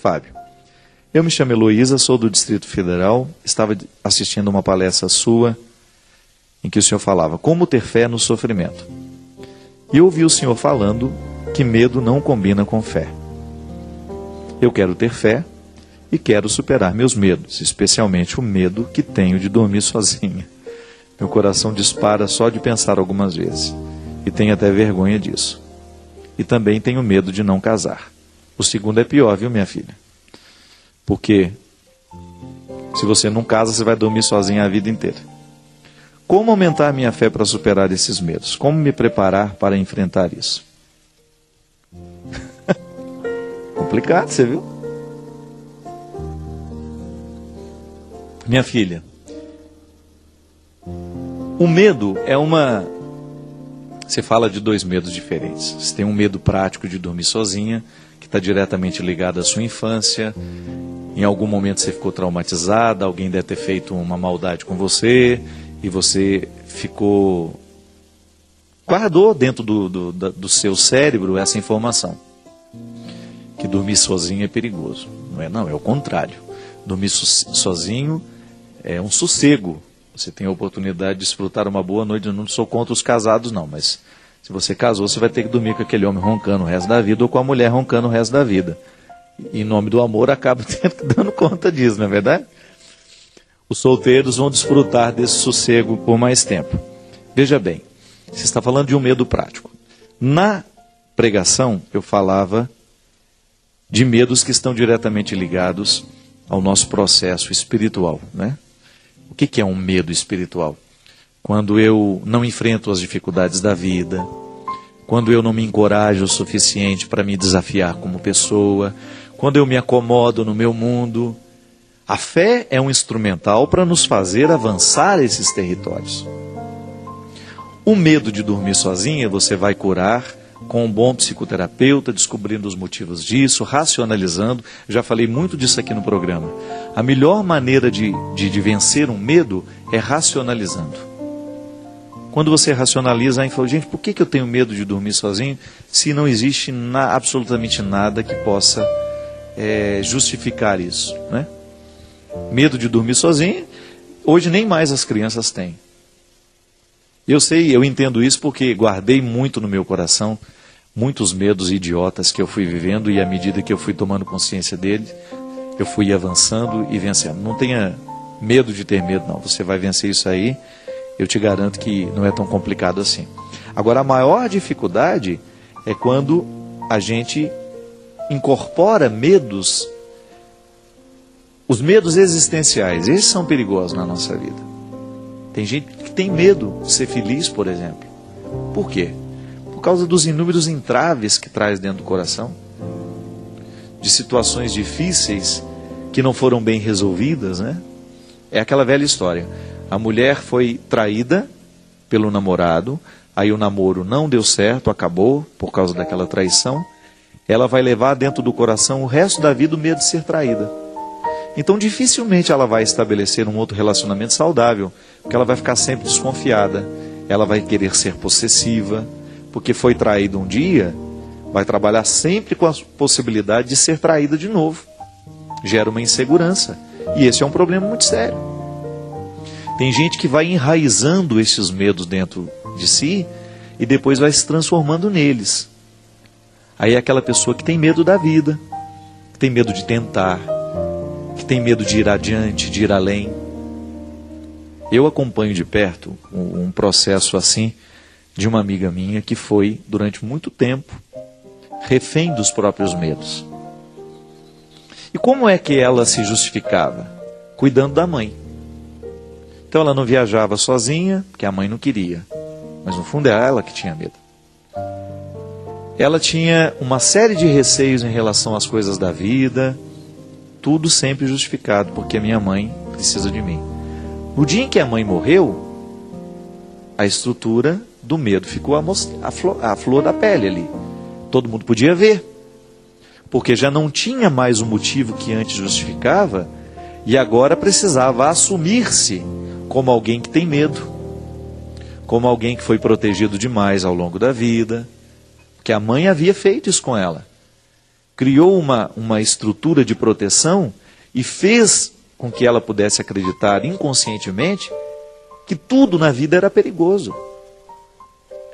Fábio, eu me chamo Heloísa, sou do Distrito Federal, estava assistindo uma palestra sua em que o senhor falava como ter fé no sofrimento. E eu ouvi o senhor falando que medo não combina com fé. Eu quero ter fé e quero superar meus medos, especialmente o medo que tenho de dormir sozinha. Meu coração dispara só de pensar algumas vezes e tenho até vergonha disso. E também tenho medo de não casar. O segundo é pior, viu, minha filha? Porque se você não casa, você vai dormir sozinha a vida inteira. Como aumentar a minha fé para superar esses medos? Como me preparar para enfrentar isso? Complicado, você viu? Minha filha, o medo é uma... Você fala de dois medos diferentes. Você tem um medo prático de dormir sozinha, que está diretamente ligado à sua infância. Em algum momento você ficou traumatizada, alguém deve ter feito uma maldade com você, e você guardou dentro do seu cérebro essa informação. Que dormir sozinho é perigoso. Não, é o contrário. Dormir sozinho é um sossego. Você tem a oportunidade de desfrutar uma boa noite. Eu não sou contra os casados, não, mas se você casou, você vai ter que dormir com aquele homem roncando o resto da vida ou com a mulher roncando o resto da vida. E em nome do amor, acaba dando conta disso, não é verdade? Os solteiros vão desfrutar desse sossego por mais tempo. Veja bem, você está falando de um medo prático. Na pregação, eu falava de medos que estão diretamente ligados ao nosso processo espiritual, né? O que é um medo espiritual? Quando eu não enfrento as dificuldades da vida, quando eu não me encorajo o suficiente para me desafiar como pessoa, quando eu me acomodo no meu mundo. A fé é um instrumental para nos fazer avançar esses territórios. O medo de dormir sozinha você vai curar com um bom psicoterapeuta, descobrindo os motivos disso, racionalizando. Já falei muito disso aqui no programa. A melhor maneira de vencer um medo é racionalizando. Quando você racionaliza, aí fala, gente, por que eu tenho medo de dormir sozinho se não existe absolutamente nada que possa justificar isso, né? Medo de dormir sozinho, hoje nem mais as crianças têm. Eu sei, eu entendo isso porque guardei muito no meu coração, muitos medos idiotas que eu fui vivendo, e à medida que eu fui tomando consciência dele, eu fui avançando e vencendo. Não tenha medo de ter medo, não. Você vai vencer isso aí, eu te garanto que não é tão complicado assim. Agora, a maior dificuldade é quando a gente incorpora medos. Os medos existenciais, esses são perigosos na nossa vida. Tem gente que tem medo de ser feliz, por exemplo. Por quê? Por causa dos inúmeros entraves que traz dentro do coração. De situações difíceis que não foram bem resolvidas, né? É aquela velha história. A mulher foi traída pelo namorado, aí o namoro não deu certo, acabou por causa daquela traição. Ela vai levar dentro do coração o resto da vida o medo de ser traída. Então dificilmente ela vai estabelecer um outro relacionamento saudável, porque ela vai ficar sempre desconfiada, ela vai querer ser possessiva, porque foi traída um dia, vai trabalhar sempre com a possibilidade de ser traída de novo. Gera uma insegurança, e esse é um problema muito sério. Tem gente que vai enraizando esses medos dentro de si, e depois vai se transformando neles. Aí é aquela pessoa que tem medo da vida, que tem medo de tentar, que tem medo de ir adiante, de ir além. Eu acompanho de perto um processo assim de uma amiga minha que foi, durante muito tempo, refém dos próprios medos. E como é que ela se justificava? Cuidando da mãe. Então ela não viajava sozinha, porque a mãe não queria. Mas no fundo era ela que tinha medo. Ela tinha uma série de receios em relação às coisas da vida, tudo sempre justificado, porque a minha mãe precisa de mim. No dia em que a mãe morreu, a estrutura do medo ficou a flor da pele ali. Todo mundo podia ver, porque já não tinha mais o motivo que antes justificava, e agora precisava assumir-se como alguém que tem medo, como alguém que foi protegido demais ao longo da vida, porque a mãe havia feito isso com ela. criou uma estrutura de proteção e fez com que ela pudesse acreditar inconscientemente que tudo na vida era perigoso.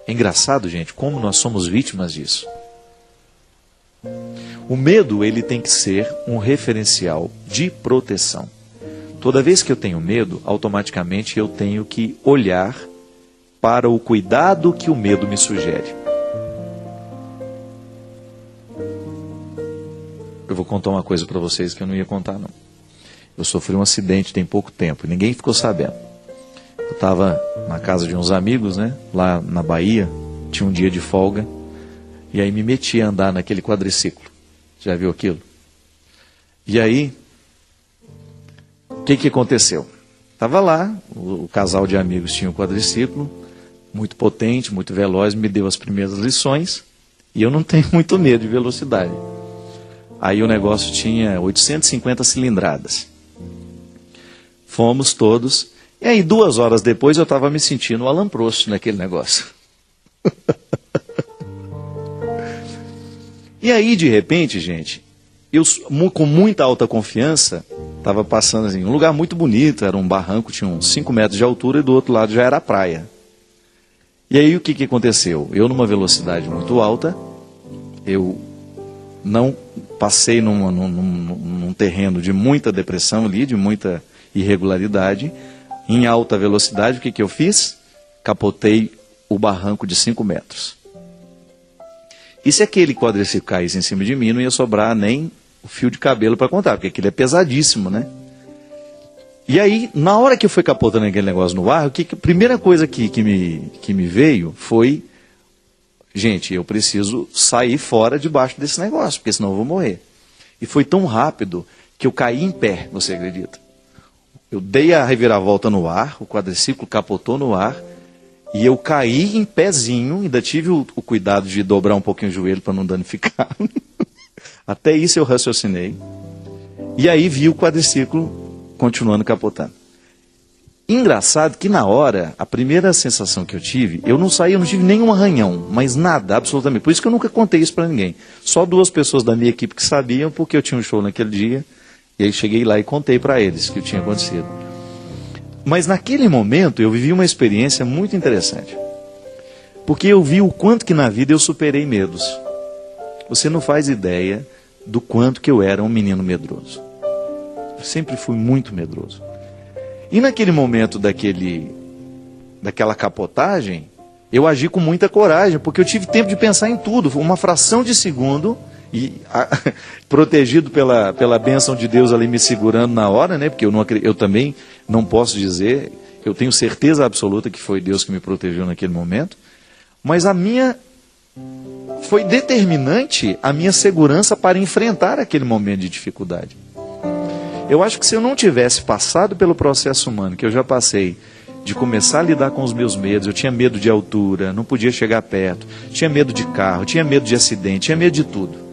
É engraçado, gente, como nós somos vítimas disso. O medo, ele tem que ser um referencial de proteção. Toda vez que eu tenho medo, automaticamente eu tenho que olhar para o cuidado que o medo me sugere. Eu vou contar uma coisa para vocês que eu não ia contar, não. Eu sofri um acidente tem pouco tempo, ninguém ficou sabendo. Eu estava na casa de uns amigos, né, lá na Bahia, tinha um dia de folga, e aí me meti a andar naquele quadriciclo. Já viu aquilo? E aí, o que aconteceu? Estava lá, o casal de amigos tinha um quadriciclo, muito potente, muito veloz, me deu as primeiras lições, e eu não tenho muito medo de velocidade. Aí o negócio tinha 850 cilindradas. Fomos todos, e aí 2 horas depois eu estava me sentindo o Alan Prost naquele negócio. E aí, de repente, gente, eu com muita alta confiança, estava passando assim, um lugar muito bonito, era um barranco, tinha uns 5 metros de altura e do outro lado já era a praia. E aí o que aconteceu? Eu numa velocidade muito alta, eu não passei num terreno de muita depressão ali, de muita irregularidade, em alta velocidade, o que eu fiz? Capotei o barranco de 5 metros. E se aquele quadriciclo caísse em cima de mim, não ia sobrar nem o fio de cabelo para contar, porque aquilo é pesadíssimo, né? E aí, na hora que eu fui capotando aquele negócio no ar, a primeira coisa que me veio foi, gente, eu preciso sair fora debaixo desse negócio, porque senão eu vou morrer. E foi tão rápido que eu caí em pé, você acredita? Eu dei a reviravolta no ar, o quadriciclo capotou no ar, e eu caí em pezinho, ainda tive o cuidado de dobrar um pouquinho o joelho para não danificar. Até isso eu raciocinei. E aí vi o quadriciclo continuando capotando. Engraçado que na hora, a primeira sensação que eu tive, eu não tive nenhum arranhão, mas nada, absolutamente. Por isso que eu nunca contei isso para ninguém. Só 2 pessoas da minha equipe que sabiam, porque eu tinha um show naquele dia, e aí cheguei lá e contei para eles que tinha acontecido. Mas naquele momento eu vivi uma experiência muito interessante. Porque eu vi o quanto que na vida eu superei medos. Você não faz ideia do quanto que eu era um menino medroso. Eu sempre fui muito medroso. E naquele momento daquela capotagem, eu agi com muita coragem, porque eu tive tempo de pensar em tudo. Foi uma fração de segundo, e protegido pela bênção de Deus ali me segurando na hora, né? Porque eu também não posso dizer, eu tenho certeza absoluta que foi Deus que me protegeu naquele momento, mas foi determinante a minha segurança para enfrentar aquele momento de dificuldade. Eu acho que se eu não tivesse passado pelo processo humano que eu já passei, de começar a lidar com os meus medos, eu tinha medo de altura, não podia chegar perto, tinha medo de carro, tinha medo de acidente, tinha medo de tudo.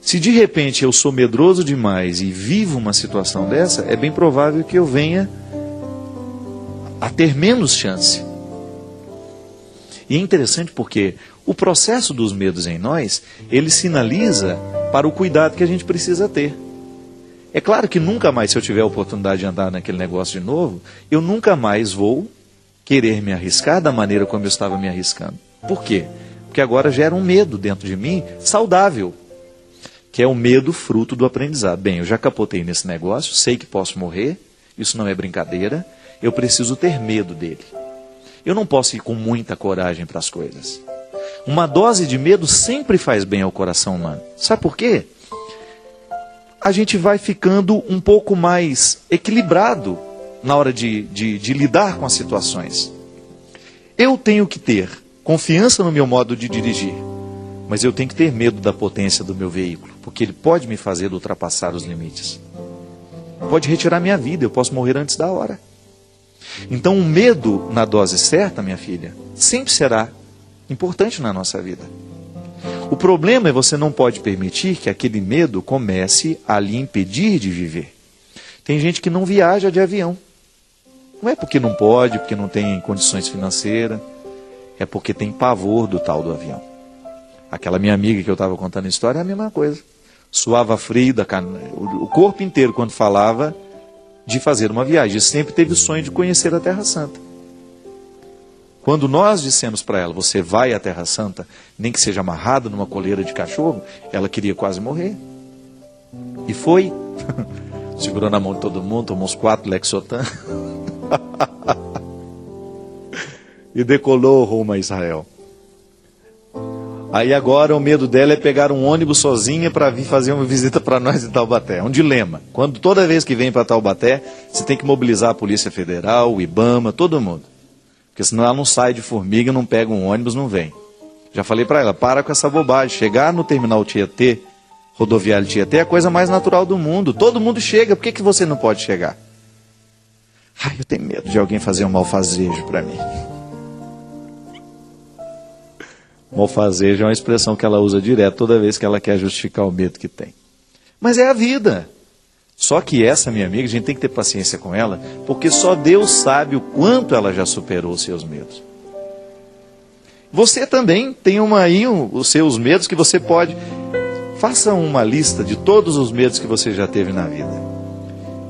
Se de repente eu sou medroso demais e vivo uma situação dessa, é bem provável que eu venha a ter menos chance. E é interessante porque o processo dos medos em nós, ele sinaliza para o cuidado que a gente precisa ter. É claro que nunca mais, se eu tiver a oportunidade de andar naquele negócio de novo, eu nunca mais vou querer me arriscar da maneira como eu estava me arriscando. Por quê? Porque agora gera um medo dentro de mim saudável, que é o medo fruto do aprendizado. Bem, eu já capotei nesse negócio, sei que posso morrer, isso não é brincadeira, eu preciso ter medo dele. Eu não posso ir com muita coragem para as coisas. Uma dose de medo sempre faz bem ao coração humano. Sabe por quê? A gente vai ficando um pouco mais equilibrado na hora de lidar com as situações. Eu tenho que ter confiança no meu modo de dirigir, mas eu tenho que ter medo da potência do meu veículo, porque ele pode me fazer ultrapassar os limites. Pode retirar minha vida, eu posso morrer antes da hora. Então o medo na dose certa, minha filha, sempre será importante na nossa vida. O problema é você não pode permitir que aquele medo comece a lhe impedir de viver. Tem gente que não viaja de avião. Não é porque não pode, porque não tem condições financeiras, é porque tem pavor do tal do avião. Aquela minha amiga que eu estava contando a história é a mesma coisa. Suava frio, o corpo inteiro quando falava de fazer uma viagem. E sempre teve o sonho de conhecer a Terra Santa. Quando nós dissemos para ela, você vai à Terra Santa, nem que seja amarrado numa coleira de cachorro, ela queria quase morrer. E foi. Segurou na mão de todo mundo, tomou uns 4 Lexotan. E decolou rumo a Israel. Aí agora o medo dela é pegar um ônibus sozinha para vir fazer uma visita para nós em Taubaté. É um dilema. Quando toda vez que vem para Taubaté, você tem que mobilizar a Polícia Federal, o IBAMA, todo mundo. Porque senão ela não sai de formiga, não pega um ônibus, não vem. Já falei para ela, para com essa bobagem. Chegar no terminal Tietê, rodoviário Tietê, é a coisa mais natural do mundo. Todo mundo chega, por que você não pode chegar? Ai, eu tenho medo de alguém fazer um malfazejo para mim. Malfazejo é uma expressão que ela usa direto toda vez que ela quer justificar o medo que tem. Mas é a vida. Só que essa minha amiga, a gente tem que ter paciência com ela, porque só Deus sabe o quanto ela já superou os seus medos. Você também tem os seus medos que você pode... Faça uma lista de todos os medos que você já teve na vida.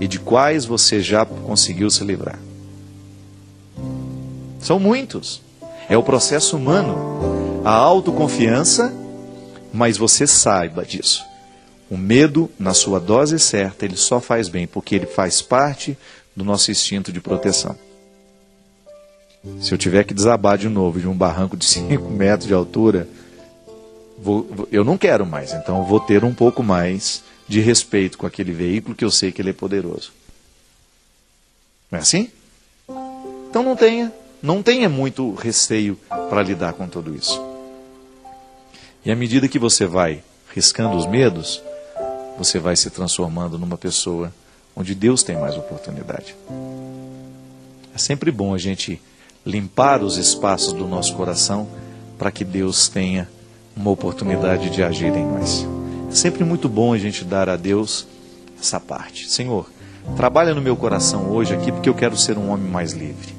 E de quais você já conseguiu se livrar. São muitos. É o processo humano. A autoconfiança, mas você saiba disso. O medo, na sua dose certa, ele só faz bem, porque ele faz parte do nosso instinto de proteção. Se eu tiver que desabar de novo de um barranco de 5 metros de altura, eu não quero mais, então eu vou ter um pouco mais de respeito com aquele veículo que eu sei que ele é poderoso. Não é assim? Então não tenha muito receio para lidar com tudo isso. E à medida que você vai riscando os medos, você vai se transformando numa pessoa onde Deus tem mais oportunidade. É sempre bom a gente limpar os espaços do nosso coração para que Deus tenha uma oportunidade de agir em nós. É sempre muito bom a gente dar a Deus essa parte. Senhor, trabalha no meu coração hoje aqui porque eu quero ser um homem mais livre.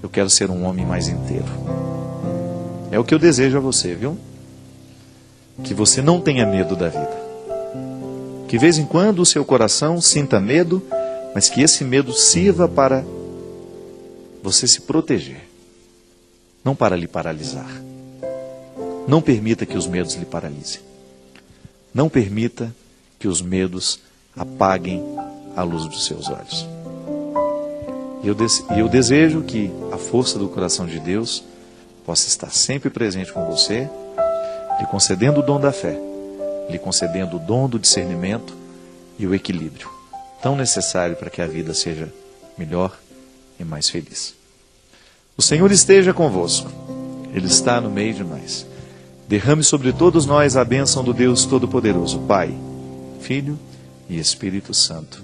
Eu quero ser um homem mais inteiro. É o que eu desejo a você, viu? Que você não tenha medo da vida. Que de vez em quando o seu coração sinta medo, mas que esse medo sirva para você se proteger, não para lhe paralisar. Não permita que os medos lhe paralisem. Não permita que os medos apaguem a luz dos seus olhos. E eu desejo que a força do coração de Deus possa estar sempre presente com você, lhe concedendo o dom da fé, lhe concedendo o dom do discernimento e o equilíbrio, tão necessário para que a vida seja melhor e mais feliz. O Senhor esteja convosco, Ele está no meio de nós. Derrame sobre todos nós a bênção do Deus Todo-Poderoso, Pai, Filho e Espírito Santo.